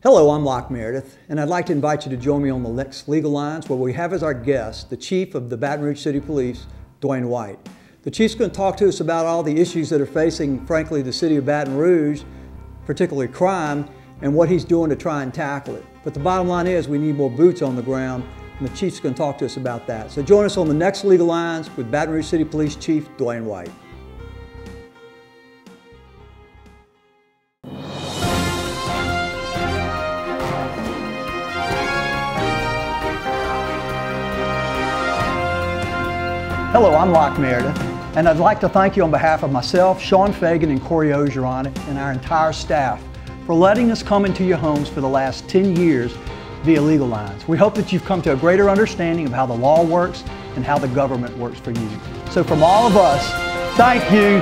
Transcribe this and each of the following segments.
Hello, I'm Locke Meredith, and I'd like to invite you to join me on the next Legal Lines, where we have as our guest the Chief of the Baton Rouge City Police, Dewayne White. The Chief's going to talk to us about all the issues that are facing, frankly, the city of Baton Rouge, particularly crime, and what he's doing to try and tackle it. But the bottom line is we need more boots on the ground, and the Chief's going to talk to us about that. So join us on the next Legal Lines with Baton Rouge City Police Chief Dewayne White. Hello, I'm Locke Meredith, and I'd like to thank you on behalf of myself, Sean Fagan, and Corey Ogeron, and our entire staff for letting us come into your homes for the last 10 years via Legal Lines. We hope that you've come to a greater understanding of how the law works and how the government works for you. So from all of us, thank you.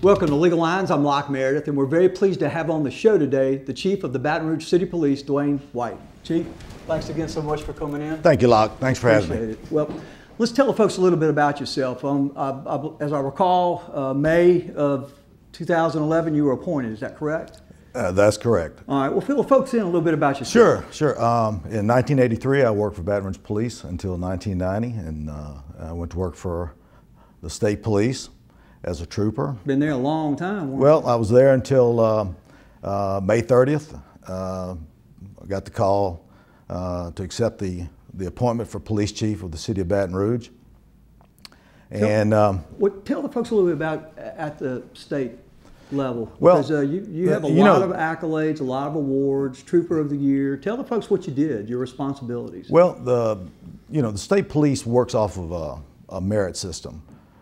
Welcome to Legal Lines. I'm Locke Meredith, and we're very pleased to have on the show today the Chief of the Baton Rouge City Police, Dewayne White. Chief, thanks again so much for coming in. Thank you, Locke. Thanks for having me. Well, let's tell the folks a little bit about yourself. As I recall, May of 2011, you were appointed. Is that correct? That's correct. All right. Well, fill the folks in a little bit about yourself. Sure. In 1983, I worked for Baton Rouge Police until 1990, and I went to work for the state police as a trooper. Been there a long time. Well, I was there until May 30th. I got the call to accept the appointment for police chief of the city of Baton Rouge. And tell the folks a little bit about at the state level. Well, because you have a lot of accolades, a lot of awards, Trooper of the Year. Tell the folks what you did, your responsibilities. Well, the state police works off of a merit system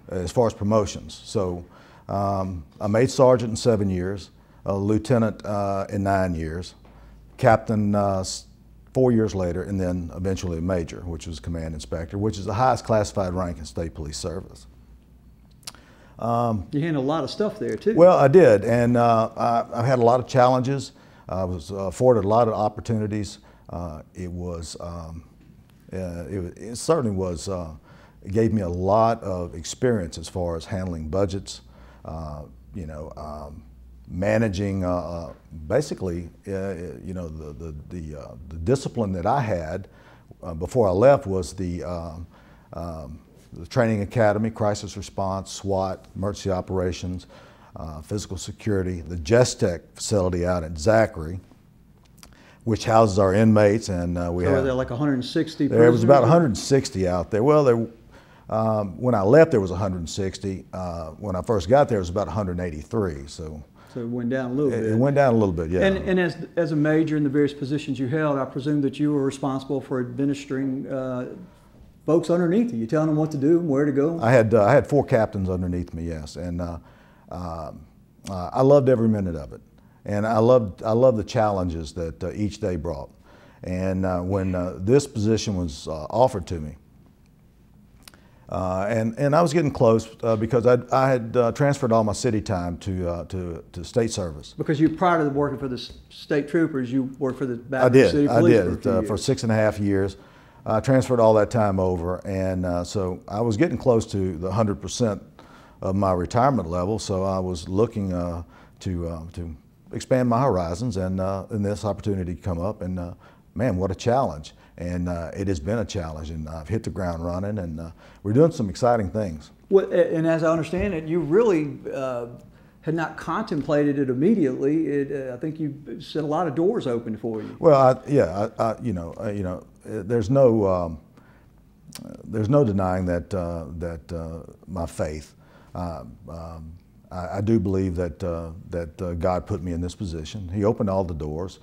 as far as promotions. So I made sergeant in 7 years, a lieutenant in 9 years, captain 4 years later, and then eventually a major, which was command inspector, which is the highest classified rank in state police service. You handled a lot of stuff there too. Well, I did, and I had a lot of challenges. I was afforded a lot of opportunities. It certainly was. It gave me a lot of experience as far as handling budgets, managing basically, the discipline that I had before I left was the training academy, crisis response, SWAT, emergency operations, physical security, the Gestech facility out at Zachary, which houses our inmates, and we had. Were there like 160? There was about 160 out there. Well, when I left, there was 160. When I first got there, it was about 183. So it went down a little bit. It went down a little bit, yeah. And as a major in the various positions you held, I presume that you were responsible for administering folks underneath you. You telling them what to do and where to go. I had 4 captains underneath me, yes, and I loved every minute of it. And I loved the challenges that each day brought. And when this position was offered to me, and I was getting close because I had transferred all my city time to state service. Because prior to working for the state troopers, you worked for the Baton Rouge City Police. I did for 6.5 years. I transferred all that time over, and so I was getting close to the 100% of my retirement level. So I was looking to expand my horizons, and this opportunity come up, and man, what a challenge. And it has been a challenge, and I've hit the ground running, and we're doing some exciting things. Well, and as I understand it, you really had not contemplated it immediately. I think you set a lot of doors open for you. Well, there's no denying that my faith. I do believe that God put me in this position. He opened all the doors,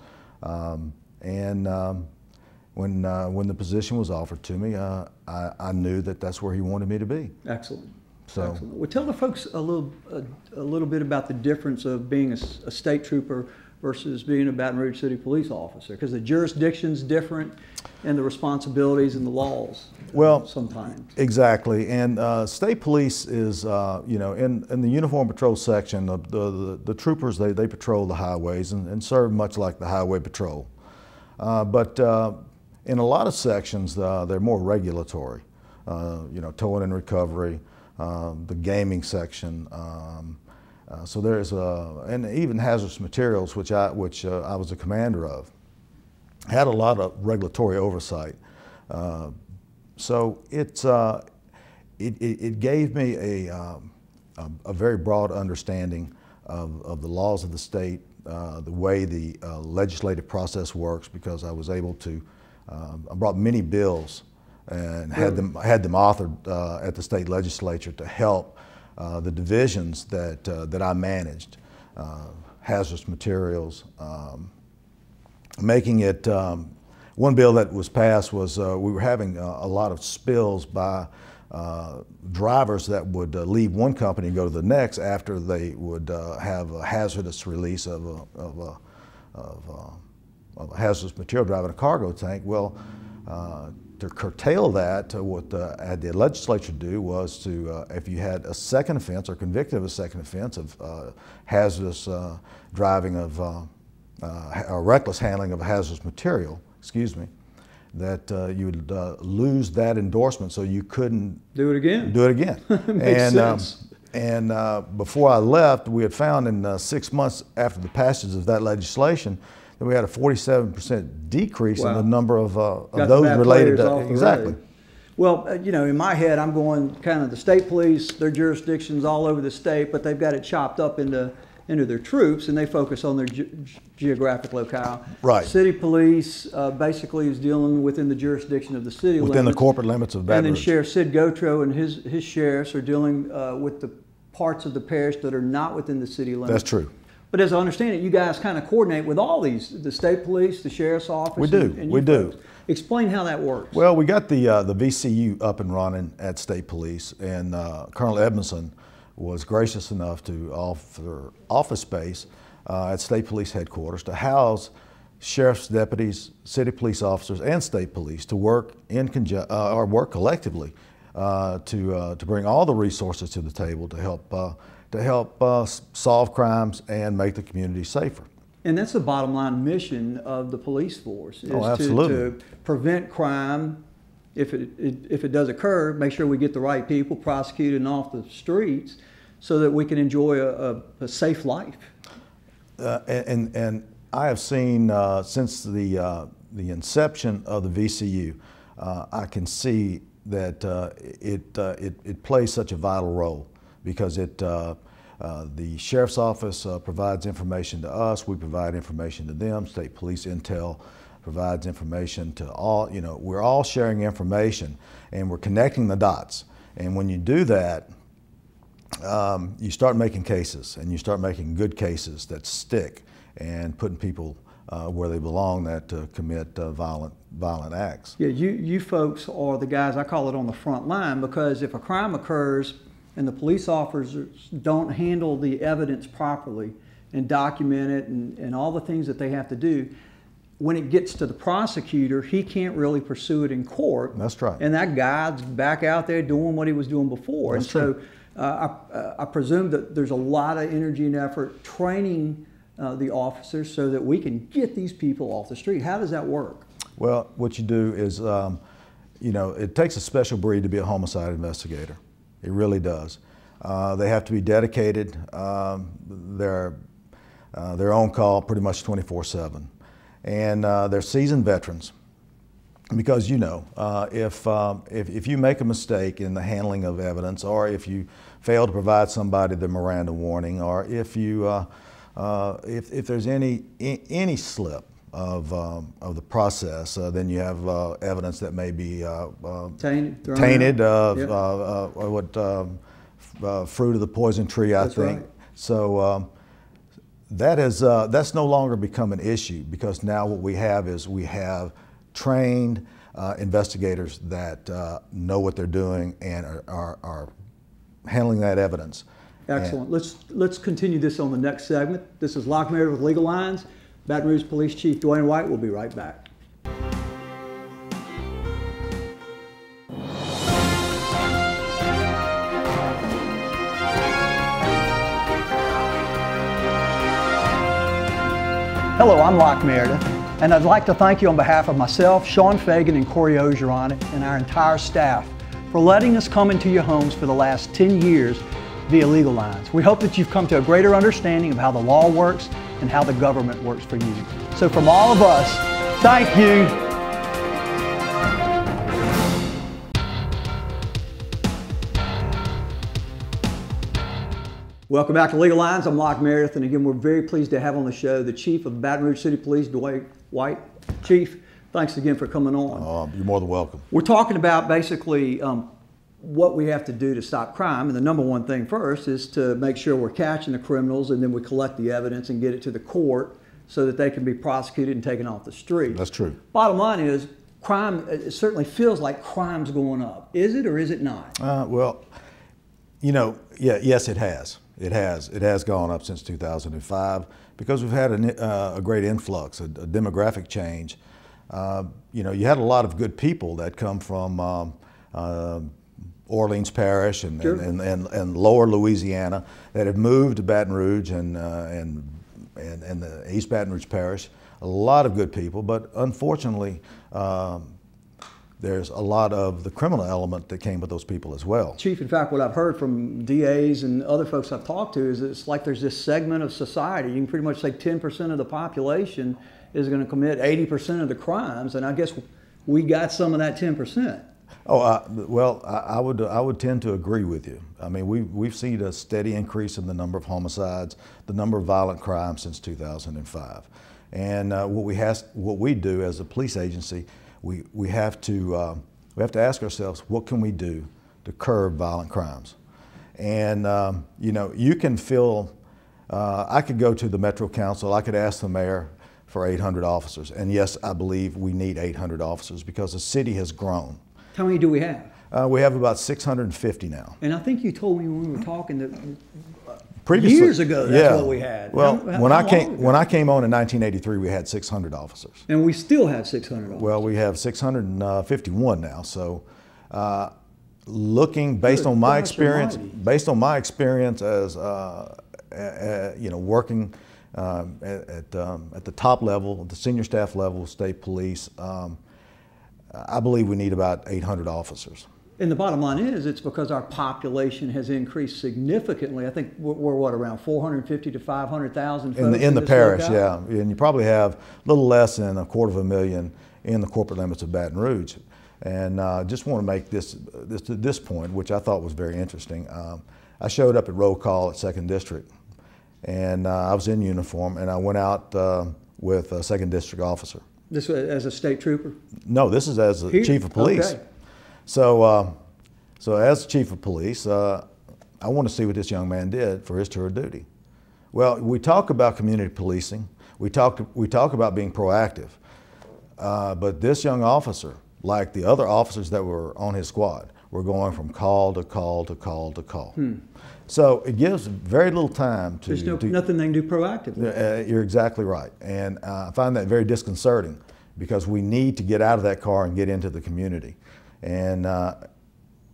when the position was offered to me, I knew that that's where He wanted me to be. Excellent. So, excellent. Well, tell the folks a little bit about the difference of being a state trooper versus being a Baton Rouge City Police officer, because the jurisdiction's different and the responsibilities and the laws. Well, sometimes. Exactly, and state police is, in the uniform patrol section, the troopers, they patrol the highways and serve much like the highway patrol. But in a lot of sections, they're more regulatory, towing and recovery, the gaming section. So there's and even hazardous materials, which I was a commander of, had a lot of regulatory oversight. So it gave me a very broad understanding of the laws of the state, the way the legislative process works, because I was able to, I brought many bills and had them authored at the state legislature to help the divisions that I managed, hazardous materials, making it, one bill that was passed was we were having a lot of spills by drivers that would leave one company and go to the next after they would have a hazardous release of a hazardous material driving a cargo tank. Well, to curtail that, what the legislature do was to, if you had a second offense or convicted of a second offense of hazardous driving of, or reckless handling of a hazardous material, excuse me, that you would lose that endorsement, so you couldn't do it again. Do it again. Makes sense. Before I left, we had found in 6 months after the passage of that legislation that we had a 47% decrease in the number of those related to exactly. Well, you know, in my head, I'm going kind of the state police, their jurisdictions all over the state, but they've got it chopped up into their troops, and they focus on their geographic locale. Right. City police basically is dealing within the jurisdiction of the city within limits, the corporate limits of Baton Rouge. And then Sheriff Sid Gotro and his sheriffs are dealing with the parts of the parish that are not within the city limits. That's true. But as I understand it, you guys kind of coordinate with all these, the state police, the sheriff's office. We do, and we do. Explain how that works. Well, we got the VCU up and running at state police, and Colonel Edmondson was gracious enough to offer office space at state police headquarters to house sheriff's deputies, city police officers, and state police to work in or work collectively to bring all the resources to the table to help solve crimes and make the community safer. And that's the bottom line mission of the police force, is to prevent crime. If it does occur, make sure we get the right people prosecuted and off the streets so that we can enjoy a safe life. And I have seen since the inception of the VCU, I can see that it plays such a vital role, because the sheriff's office provides information to us, we provide information to them, state police intel provides information to all, you know, we're all sharing information and we're connecting the dots. And when you do that, you start making cases, and you start making good cases that stick and putting people where they belong, that commit violent acts. Yeah, you folks are the guys, I call it, on the front line, because if a crime occurs and the police officers don't handle the evidence properly and document it and all the things that they have to do, when it gets to the prosecutor, he can't really pursue it in court. That's right. And that guy's back out there doing what he was doing before. That's true. So I presume that there's a lot of energy and effort training the officers so that we can get these people off the street. How does that work? Well, what you do is, you know, it takes a special breed to be a homicide investigator. It really does. They have to be dedicated. They're on call pretty much 24/7. And they're seasoned veterans, because, you know, if you make a mistake in the handling of evidence, or if you fail to provide somebody the Miranda warning, or if you if there's any slip of the process, then you have evidence that may be tainted, fruit of the poison tree, I think. Right. So that's no longer become an issue, because now what we have is we have trained investigators that know what they're doing and are handling that evidence. Excellent. Let's continue this on the next segment. This is Locke Meredith with Legal Lines. Baton Rouge Police Chief Dewayne White will be right back. Hello, I'm Locke Meredith, and I'd like to thank you on behalf of myself, Sean Fagan, and Corey Ogeron, and our entire staff for letting us come into your homes for the last 10 years via Legal Lines. We hope that you've come to a greater understanding of how the law works and how the government works for you. So from all of us, thank you. Welcome back to Legal Lines. I'm Locke Meredith, and again, we're very pleased to have on the show the Chief of Baton Rouge City Police, Dewayne White. Chief, thanks again for coming on. You're more than welcome. We're talking about basically what we have to do to stop crime, and the number one thing first is to make sure we're catching the criminals, and then we collect the evidence and get it to the court so that they can be prosecuted and taken off the street. That's true. Bottom line is, crime, it certainly feels like crime's going up. Is it or is it not? Well, you know, yes, it has. It has gone up since 2005 because we've had a great influx, a demographic change. You know, you had a lot of good people that come from Orleans Parish and, sure. and lower Louisiana that have moved to Baton Rouge and the East Baton Rouge Parish. A lot of good people, but unfortunately, there's a lot of the criminal element that came with those people as well. Chief, in fact, what I've heard from DAs and other folks I've talked to is it's like there's this segment of society. You can pretty much say 10% of the population is going to commit 80% of the crimes, and I guess we got some of that 10%. Oh, well, I would tend to agree with you. I mean, we've seen a steady increase in the number of homicides, the number of violent crimes since 2005. And what we do as a police agency, we have to ask ourselves, what can we do to curb violent crimes? And you know, you can feel. I could go to the Metro Council. I could ask the mayor for 800 officers, and yes, I believe we need 800 officers because the city has grown. How many do we have? We have about 650 now. And I think you told me when we were talking that previously, years ago that's what we had. Well, when I came on in 1983, we had 600 officers. And we still have 600 officers. Well, we have 651 now. So, looking based on my experience, as you know, working at the top level, the senior staff level, state police. I believe we need about 800 officers. And the bottom line is, it's because our population has increased significantly. I think we're what, around 450 to 500,000 folks in the parish, yeah. And you probably have a little less than 250,000 in the corporate limits of Baton Rouge. And just want to make this point, which I thought was very interesting. I showed up at roll call at 2nd District, and I was in uniform, and I went out with a 2nd District officer. This was as a state trooper? No, this is as a chief of police. Okay. So, so as chief of police, I want to see what this young man did for his tour of duty. Well, we talk about community policing. We talk about being proactive. But this young officer, like the other officers that were on his squad, were going from call to call to call to call. So it gives very little time to... There's nothing they can do proactively. You're exactly right. And I find that very disconcerting because we need to get out of that car and get into the community. And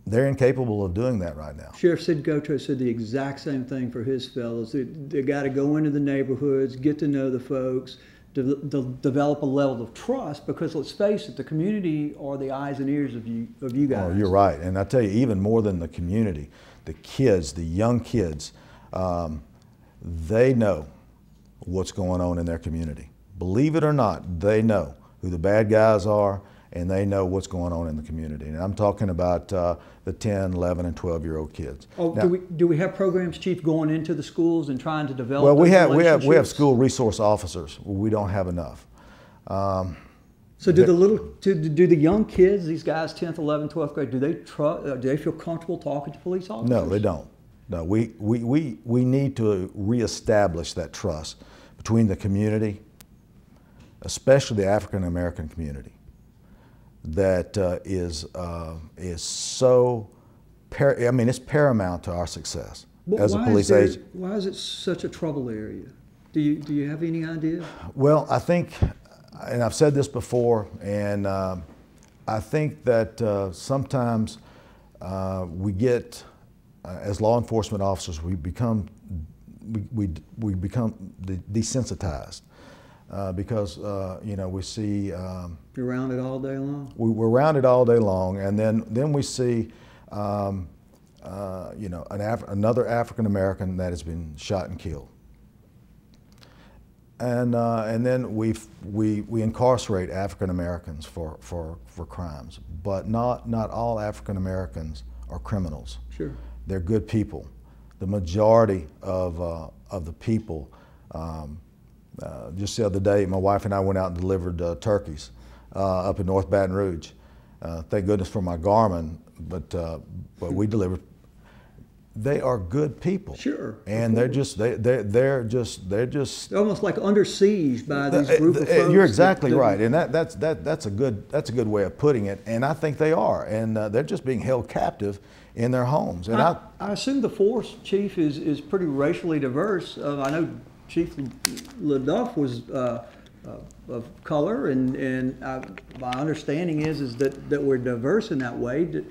they're incapable of doing that right now. Sheriff Sid Gotro said the exact same thing for his fellows. They got to go into the neighborhoods, get to know the folks, develop a level of trust, because let's face it, the community are the eyes and ears of you guys. Oh, you're right. And I tell you, even more than the community, the kids, the young kids, they know what's going on in their community. Believe it or not, they know who the bad guys are, and they know what's going on in the community. And I'm talking about the 10, 11, and 12-year-old kids. Oh, now, do we have programs, Chief, going into the schools and trying to develop? Well, we have school resource officers. We don't have enough. So do the young kids, these guys, 10th, 11th, 12th grade, do they feel comfortable talking to police officers? No, they don't. No, we need to reestablish that trust between the community, especially the African American community, that is so, I mean, it's paramount to our success as a police agent. Why is it such a trouble area? Do you have any idea? Well, I think, and I've said this before, and I think that sometimes we get, as law enforcement officers, we become desensitized. Because you know, we see you're around it all day long. We're around it all day long, and then we see you know, another African American that has been shot and killed. And then we incarcerate African Americans for crimes, but not all African Americans are criminals. Sure. They're good people. The majority of the people, just the other day, my wife and I went out and delivered turkeys up in North Baton Rouge. Thank goodness for my Garmin, but we delivered. They are good people. Sure. And they're just almost like under siege by these group of folks. You're exactly right, and that's a good way of putting it. And I think they are, and they're just being held captive in their homes. And I assume the force, Chief, is pretty racially diverse. I know Chief LaDuff was of color, and my understanding is that we're diverse in that way.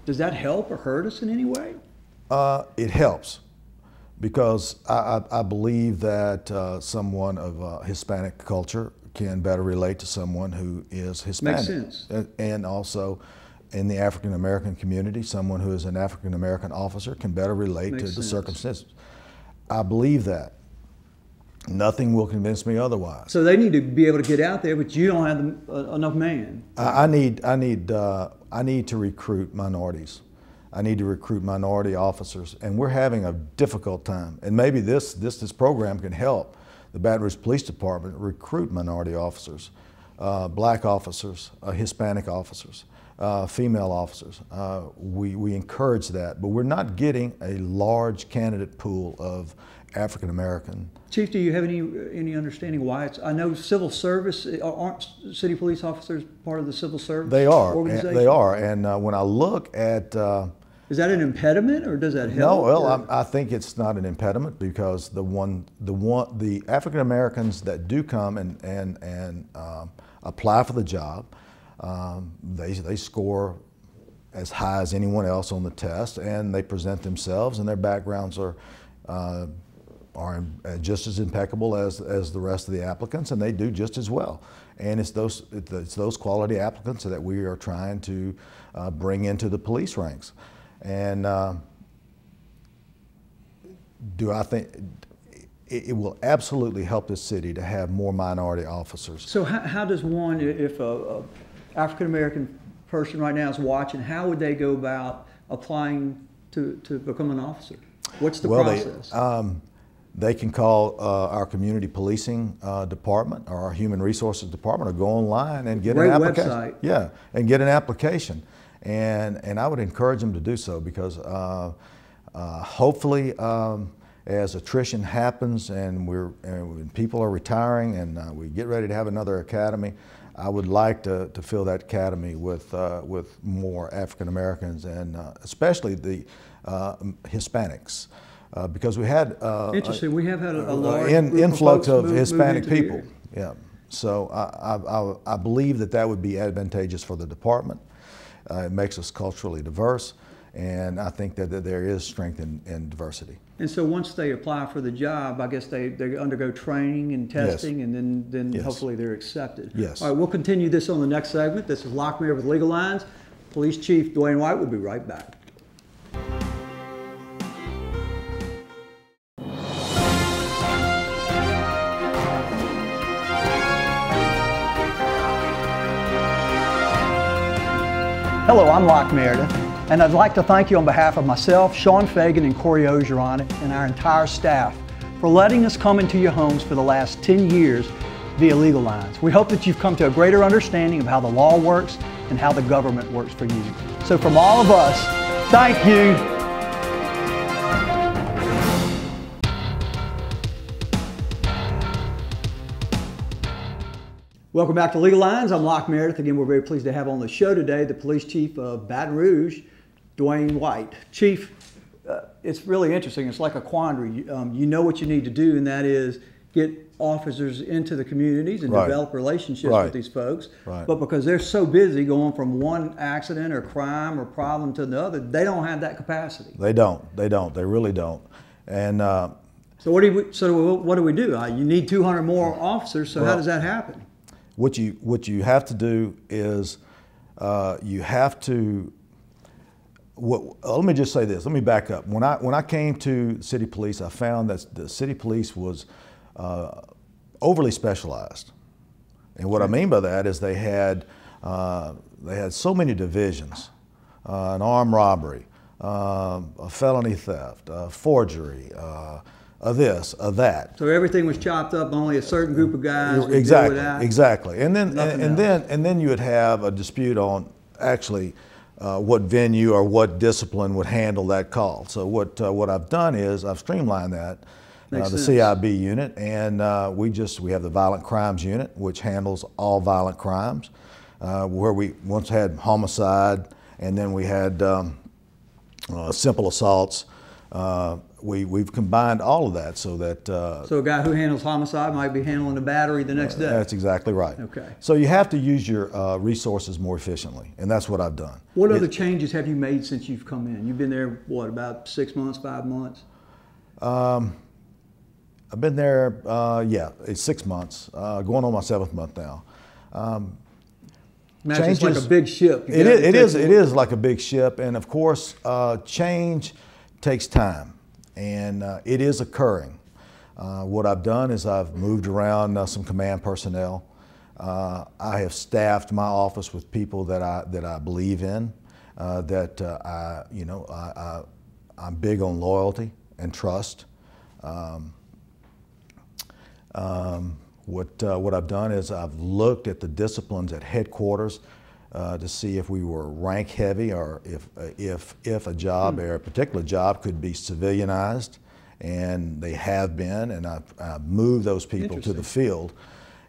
Does that help or hurt us in any way? It helps, because I believe that someone of Hispanic culture can better relate to someone who is Hispanic. Makes sense. And also, in the African American community, someone who is an African American officer can better relate to the circumstances. I believe that. Nothing will convince me otherwise. So they need to be able to get out there, but you don't have enough man. I need to recruit minorities. I need to recruit minority officers, and we're having a difficult time. And maybe this program can help the Baton Rouge Police Department recruit minority officers, black officers, Hispanic officers, female officers. We encourage that, but we're not getting a large candidate pool of African American. Chief, do you have any understanding why it's? I know civil service, aren't city police officers part of the civil service? They are. Organization? They are. And when I look at is that an impediment, or does that help? No, well, I think it's not an impediment, because the African Americans that do come and apply for the job, they score as high as anyone else on the test, and they present themselves, and their backgrounds are just as impeccable as the rest of the applicants, and they do just as well. And it's those quality applicants that we are trying to bring into the police ranks. And do I think it will absolutely help this city to have more minority officers? So how does one, if a African American person right now is watching, how would they go about applying to become an officer? What's the process? They can call our community policing department or our human resources department, or go online and get an application. Website. Yeah, and get an application. And I would encourage them to do so, because hopefully as attrition happens and when people are retiring and we get ready to have another academy, I would like to fill that academy with more African Americans, and especially the Hispanics. Because we had interesting. We have had a large influx of Hispanic move people. Yeah, so I believe that would be advantageous for the department. It makes us culturally diverse, and I think that there is strength in diversity. And so once they apply for the job, I guess they undergo training and testing, yes. and then yes. hopefully they're accepted. Yes. All right, we'll continue this on the next segment. This is Locke Meredith with Legal Lines. Police Chief Dewayne White will be right back. Hello, I'm Locke Meredith, and I'd like to thank you on behalf of myself, Sean Fagan, and Corey Ogeron, and our entire staff for letting us come into your homes for the last 10 years via Legal Lines. We hope that you've come to a greater understanding of how the law works and how the government works for you. So from all of us, thank you. Welcome back to Legal Lines. I'm Locke Meredith. Again, we're very pleased to have on the show today the Police Chief of Baton Rouge, Dewayne White. Chief, it's really interesting. It's like a quandary. You know what you need to do, and that is get officers into the communities and right. develop relationships right. with these folks. Right. But because they're so busy going from one accident or crime or problem to the other, they don't have that capacity. They don't. They don't. They really don't. And so what do we do? You need 200 more officers. So how does that happen? What you have to do is you have to let me just say this. Let me back up. When I came to city police, I found that the city police was overly specialized, and what I mean by that is they had so many divisions: an armed robbery, a felony theft, forgery, this, that. So everything was chopped up. Only a certain group of guys would exactly, deal with that. Exactly. And then you would have a dispute on actually what venue or what discipline would handle that call. So what I've done is I've streamlined that, the CIB unit, and we have the Violent Crimes Unit, which handles all violent crimes, where we once had homicide, and then we had simple assaults. We've combined all of that so that... so a guy who handles homicide might be handling a battery the next day? That's exactly right. Okay. So you have to use your resources more efficiently, and that's what I've done. What other changes have you made since you've come in? You've been there, what, about 6 months, 5 months? I've been there, it's 6 months, going on my 7th month now. Imagine it's like a big ship. It is like a big ship, and of course, change takes time, and it is occurring. What I've done is I've moved around some command personnel. I have staffed my office with people that I believe in. I'm big on loyalty and trust. What I've done is I've looked at the disciplines at headquarters to see if we were rank heavy, or if a job or a particular job could be civilianized, and they have been, and I've moved those people to the field,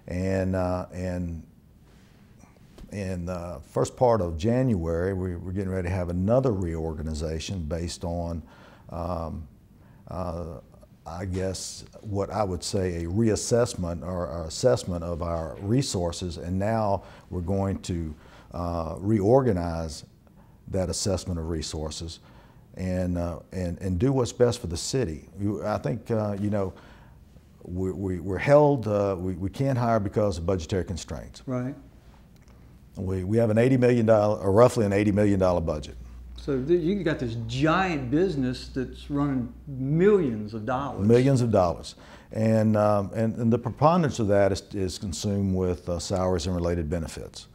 and in the first part of January we're getting ready to have another reorganization based on I guess what I would say a reassessment or assessment of our resources, and now we're going to reorganize that assessment of resources and do what's best for the city. I think we're held. We can't hire because of budgetary constraints. Right. We have an $80 million, or roughly an $80 million budget. So you got this giant business that's running millions of dollars. Millions of dollars, and the preponderance of that is consumed with salaries and related benefits.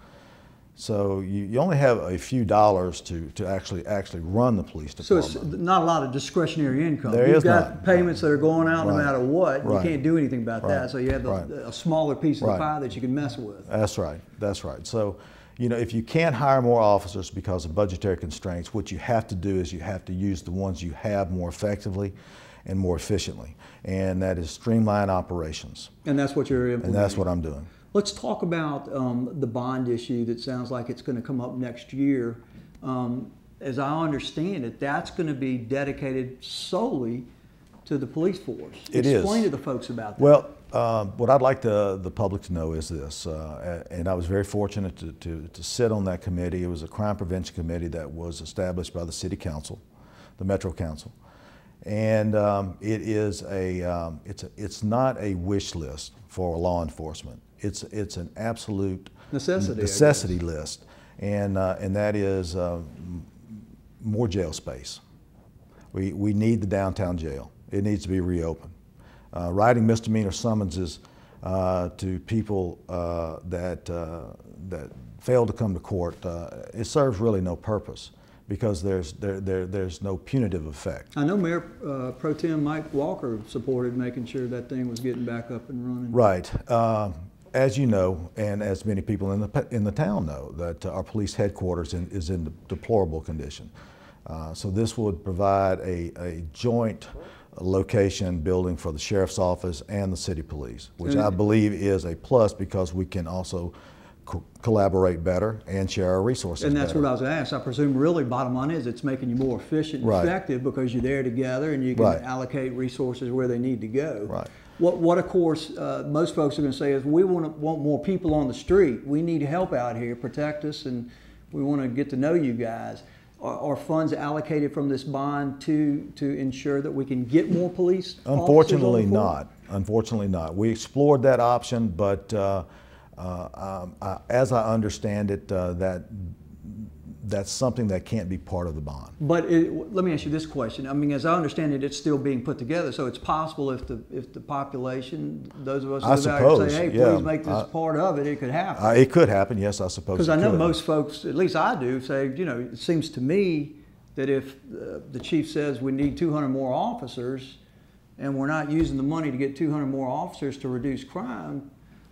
So you only have a few dollars to actually run the police department. So it's not a lot of discretionary income. You've got payments that are going out no matter what. Right. You can't do anything about that. So you have a smaller piece of the pie that you can mess with. That's right. That's right. So, if you can't hire more officers because of budgetary constraints, what you have to do is you have to use the ones you have more effectively and more efficiently, and that is streamline operations. And that's what you're implementing. And that's what I'm doing. Let's talk about the bond issue that sounds like it's going to come up next year. As I understand it, that's going to be dedicated solely to the police force. Explain to the folks about that. Well, what I'd like the public to know is this, and I was very fortunate to sit on that committee. It was a crime prevention committee that was established by the City Council, the Metro Council, and it's not a wish list for law enforcement. It's an absolute necessity list, and that is more jail space. We need the downtown jail. It needs to be reopened. Writing misdemeanor summonses to people that fail to come to court, it serves really no purpose, because there's no punitive effect. I know Mayor Pro Tem Mike Walker supported making sure that thing was getting back up and running. Right. As you know, and as many people in the town know, that our police headquarters is in deplorable condition. So this would provide a joint location building for the sheriff's office and the city police, which I believe is a plus, because we can also collaborate better and share our resources And that's better. what I was asked. I presume really bottom line is it's making you more efficient and effective, because you're there together and you can allocate resources where they need to go. Right. What of course most folks are going to say is, we want more people on the street. We need help out here, protect us, and we want to get to know you guys. Are funds allocated from this bond to ensure that we can get more police officers? Unfortunately not. Unfortunately not. We explored that option, but as I understand it, that's something that can't be part of the bond. But let me ask you this question. I mean, as I understand it, it's still being put together. So it's possible if the population, those of us who live out here say, hey, please make this part of it, it could happen. It could happen, yes, I suppose. Because I know most folks, at least I do, say, you know, it seems to me that if the chief says we need 200 more officers and we're not using the money to get 200 more officers to reduce crime,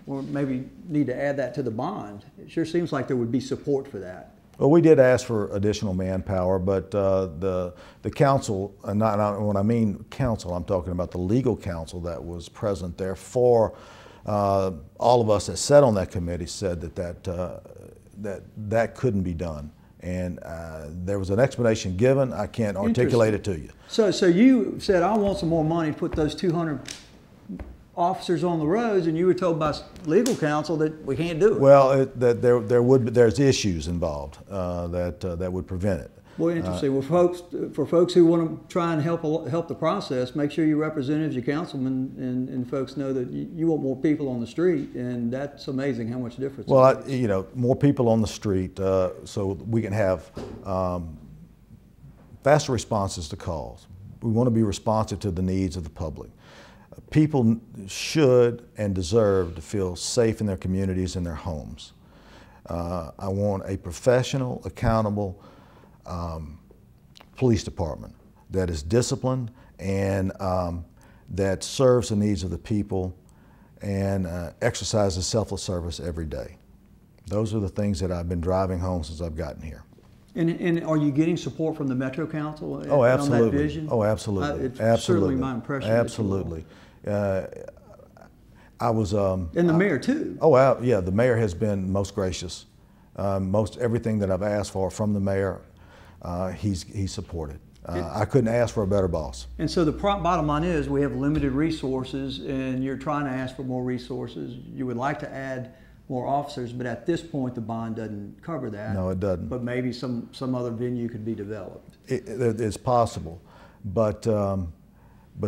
or maybe need to add that to the bond. It sure seems like there would be support for that. Well, we did ask for additional manpower, but the council, and when I mean council, I'm talking about the legal counsel that was present there for all of us that sat on that committee said that couldn't be done. And there was an explanation given. I can't articulate it to you. So you said, I want some more money to put those 200 officers on the roads, and you were told by legal counsel that we can't do it. Well, there's issues involved that would prevent it. Boy, interesting. Well, for folks who want to try and help the process, make sure your representatives, your councilmen, and folks know that you want more people on the street, and that's amazing how much difference. Well, you know, more people on the street, so we can have faster responses to calls. We want to be responsive to the needs of the public. People should and deserve to feel safe in their communities and their homes. I want a professional, accountable police department that is disciplined and that serves the needs of the people and exercises selfless service every day. Those are the things that I've been driving home since I've gotten here. And are you getting support from the Metro Council on that vision? Oh, absolutely. It's absolutely. certainly my impression. Absolutely. I was. And the mayor too. Oh, yeah. The mayor has been most gracious. Most everything that I've asked for from the mayor, he's supported. I couldn't ask for a better boss. And so the bottom line is we have limited resources, and you're trying to ask for more resources. You would like to add more officers, but at this point the bond doesn't cover that. No, it doesn't. But maybe some other venue could be developed. It's possible, but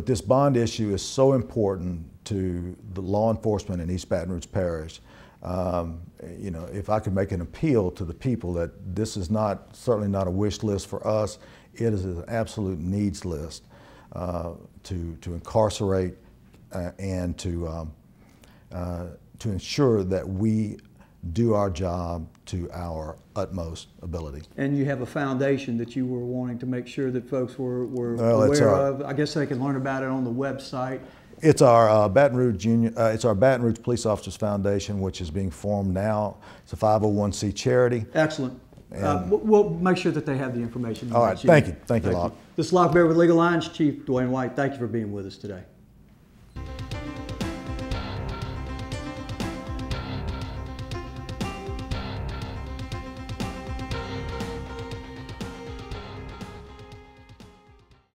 this bond issue is so important to the law enforcement in East Baton Rouge Parish. You know, if I could make an appeal to the people that this is certainly not a wish list for us, it is an absolute needs list to incarcerate and to ensure that we do our job to our utmost ability. And you have a foundation that you were wanting to make sure that folks were aware of. I guess they can learn about it on the website. It's our Baton Rouge it's our Baton Rouge Police Officers Foundation, which is being formed now. It's a 501c charity. Excellent. We'll make sure that they have the information. All right. Thank you. Thank you, Locke. This is Locke Meredith with Legal Lines. Chief Dewayne White, thank you for being with us today.